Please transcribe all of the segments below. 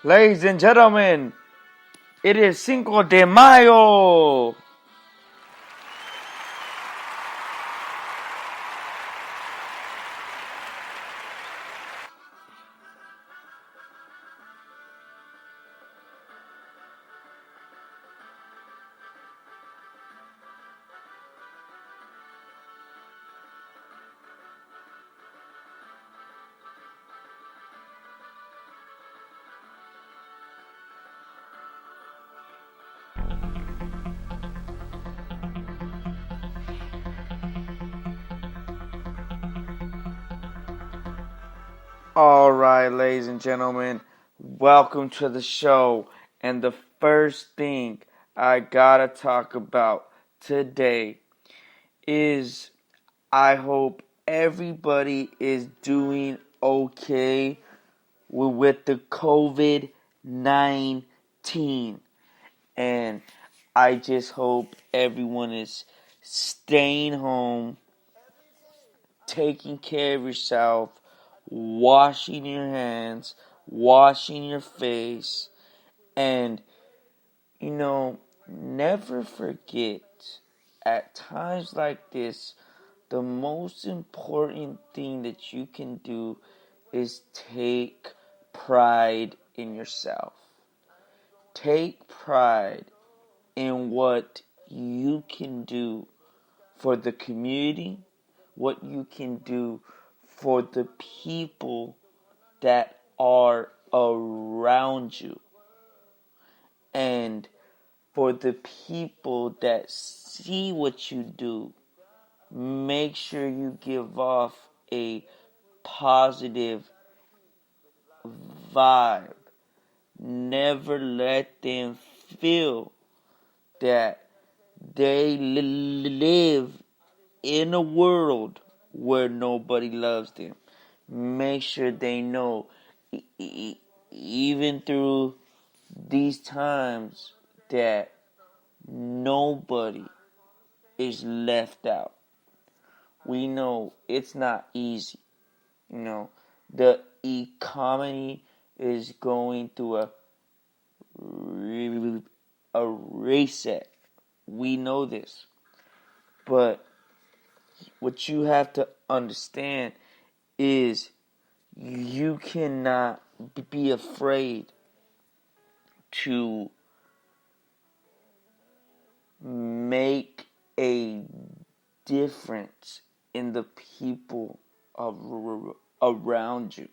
Ladies and gentlemen, it is Cinco de Mayo. Alright, ladies and gentlemen, welcome to the show. And the first thing I gotta talk about today is I hope everybody is doing okay with the COVID-19. And I just hope everyone is staying home, taking care of yourself, washing your hands, washing your face, and, never forget, at times like this, the most important thing that you can do is take pride in yourself. Take pride in what you can do for the community, what you can do for the people that are around you, and for the people that see what you do. Make sure you give off a positive vibe. Never let them feel that they live in a world where nobody loves them. Make sure they know, even through these times, that nobody is left out. We know it's not easy. The economy is going through a reset. We know this. But what you have to understand is you cannot be afraid to make a difference in the people around you.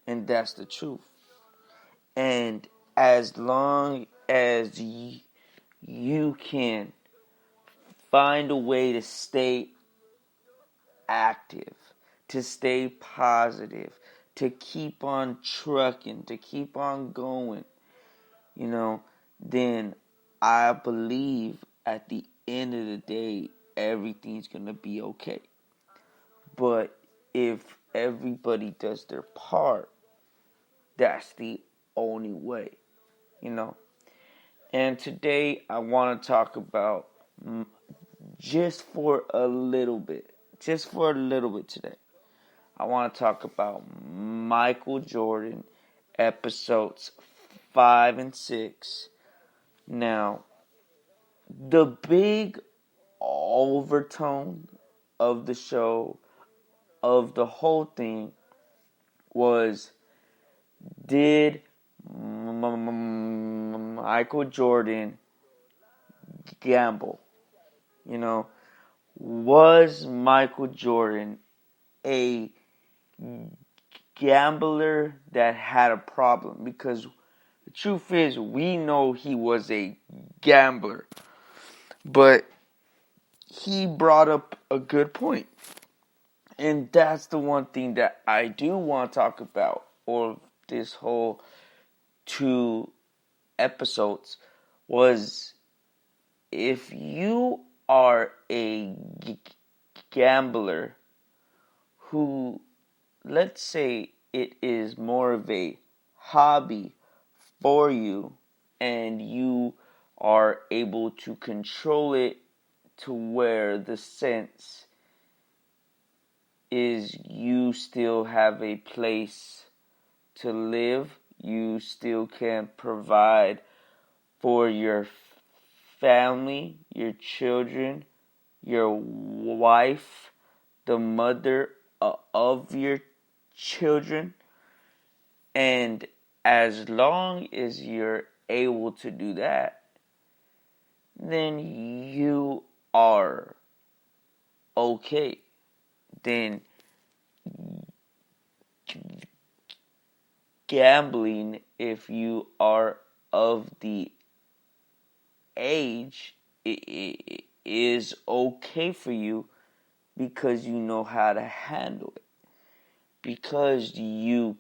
And that's the truth. And as long as you can find a way to stay active, to stay positive, to keep on trucking, to keep on going, then I believe at the end of the day, everything's going to be okay. But if everybody does their part, that's the only way, And today I want to talk about, just for a little bit today, I want to talk about Michael Jordan, episodes 5 and 6. Now, the big overtone of the show, of the whole thing, was, did Michael Jordan gamble? Was Michael Jordan a gambler that had a problem? Because the truth is, we know he was a gambler. But he brought up a good point. And that's the one thing that I do want to talk about, or this whole 2 episodes, was if you are a gambler who, let's say it is more of a hobby for you, and you are able to control it to where the sense is you still have a place to live, you still can provide for your family, your children, your wife, the mother of your children. And as long as you're able to do that, then you are okay. Then gambling, if you are of the age, it is okay for you because you know how to handle it. Because you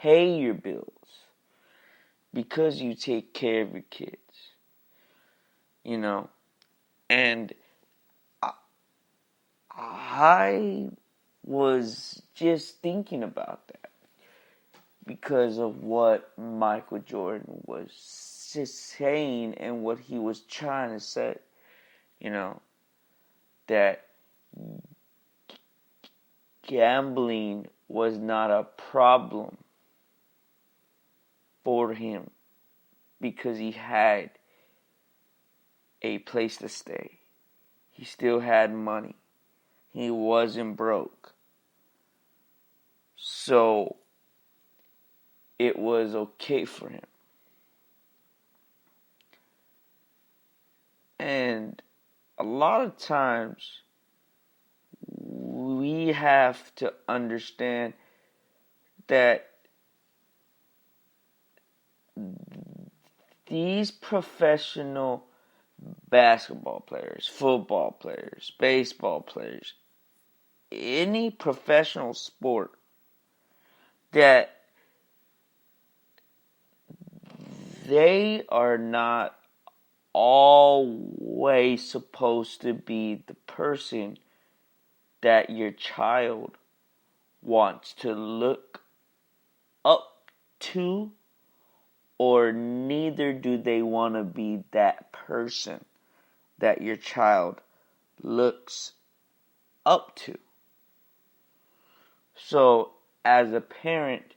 pay your bills. Because you take care of your kids. You know. And I was just thinking about that. Because of what Michael Jordan was saying and what he was trying to say. You know. That gambling was not a problem for him because he had a place to stay. He still had money. He wasn't broke. So it was okay for him. And a lot of times we have to understand that these professional basketball players, football players, baseball players, any professional sport, that they are not always supposed to be the person that your child wants to look up to, or neither do they want to be that person that your child looks up to. So, as a parent,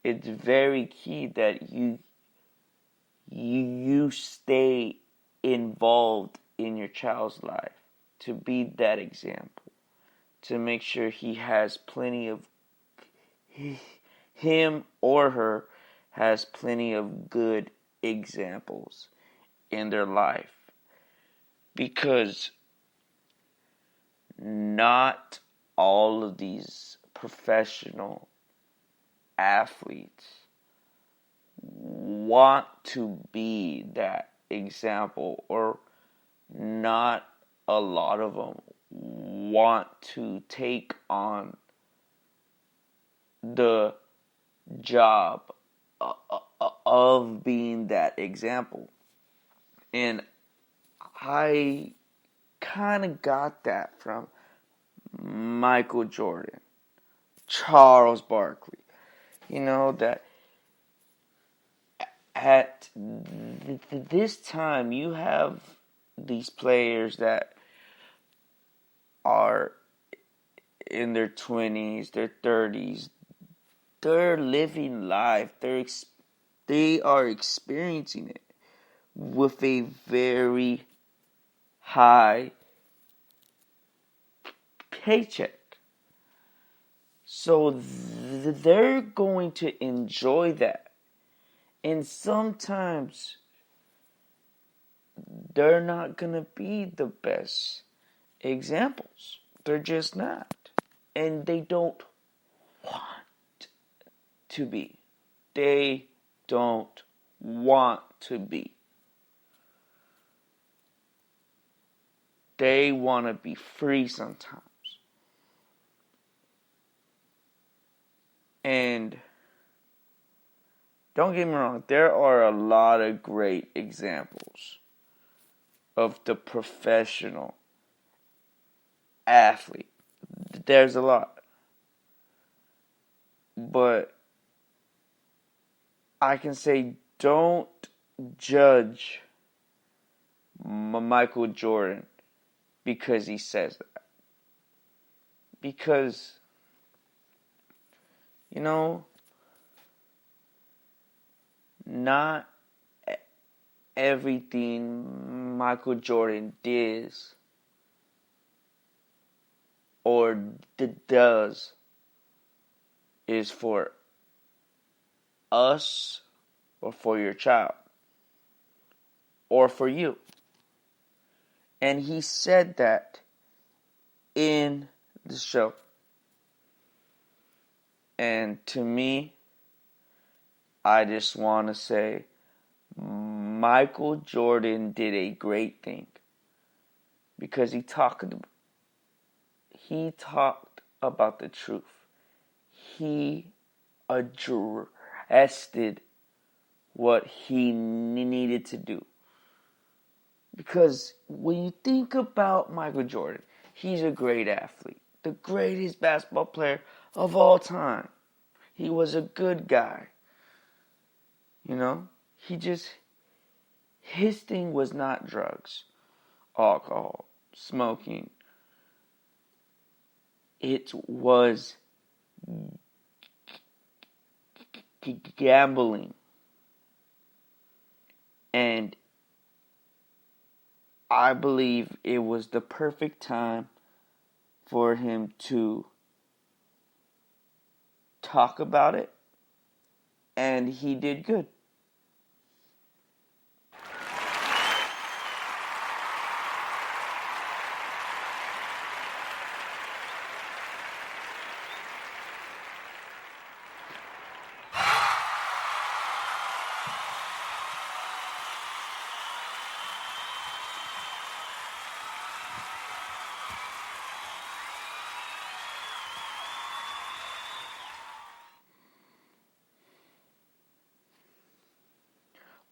it's very key that you stay involved in your child's life, to be that example, to make sure he has plenty of, him or her has plenty of good examples in their life. Because not all of these professional athletes want to be that example, or not a lot of them want to take on the job of being that example. And I kind of got that from Michael Jordan, Charles Barkley. You know, that at this time you have these players that are in their 20s, their 30s. They're living life. They are experiencing it with a very high paycheck. So they're going to enjoy that. And sometimes they're not going to be the best examples. They're just not. And they don't want to be. They don't want to be. They want to be free sometimes. And don't get me wrong, there are a lot of great examples of the professional athlete. There's a lot. But I can say, don't judge Michael Jordan because he says that. Because, you know, not everything Michael Jordan did or does is for us or for your child or for you. And he said that in the show. And to me, I just want to say Michael Jordan did a great thing because he talked about the truth. He addressed what he needed to do. Because when you think about Michael Jordan, he's a great athlete, the greatest basketball player of all time. He was a good guy. You know, his thing was not drugs, alcohol, smoking. It was gambling. And I believe it was the perfect time for him to talk about it, and he did good.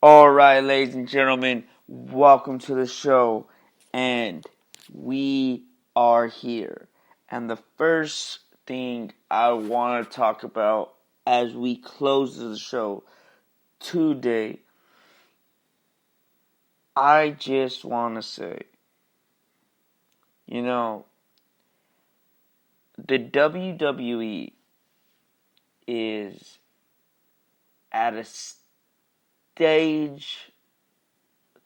Alright, ladies and gentlemen, welcome to the show, and we are here. And the first thing I want to talk about as we close the show today, I just want to say, the WWE is at a stage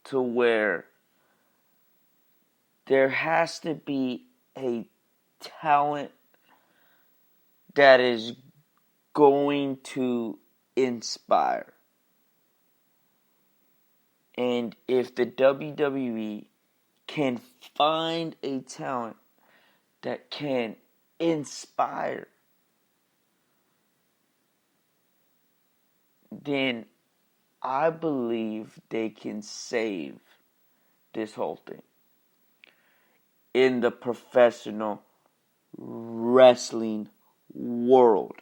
to where there has to be a talent that is going to inspire. And if the WWE can find a talent that can inspire, then I believe they can save this whole thing in the professional wrestling world.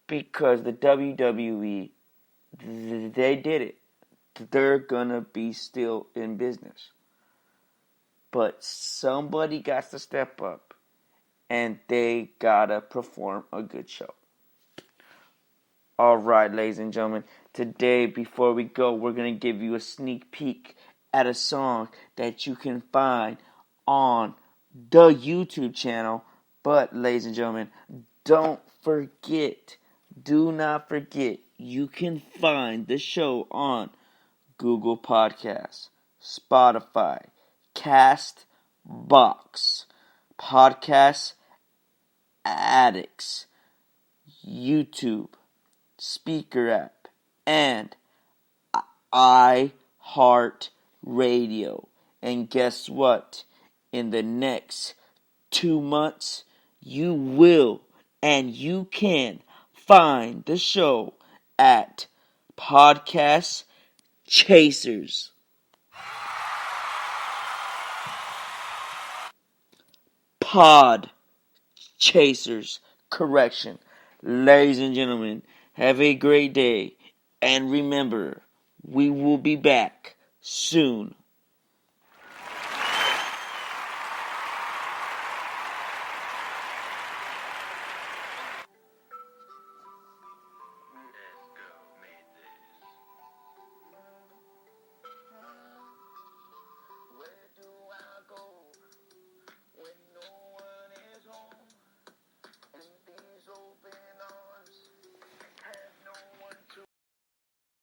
Because the WWE, they did it. They're gonna be still in business. But somebody got to step up and they gotta perform a good show. Alright, ladies and gentlemen, today before we go, we're gonna give you a sneak peek at a song that you can find on the YouTube channel. But ladies and gentlemen, do not forget, you can find the show on Google Podcasts, Spotify, Castbox, Podcast Addicts, YouTube, Spreaker app, and iHeart Radio. And guess what? In the next 2 months, you will and you can find the show at Podcast Chasers. Pod Chasers. Correction. Ladies and gentlemen, have a great day. And remember, we will be back soon.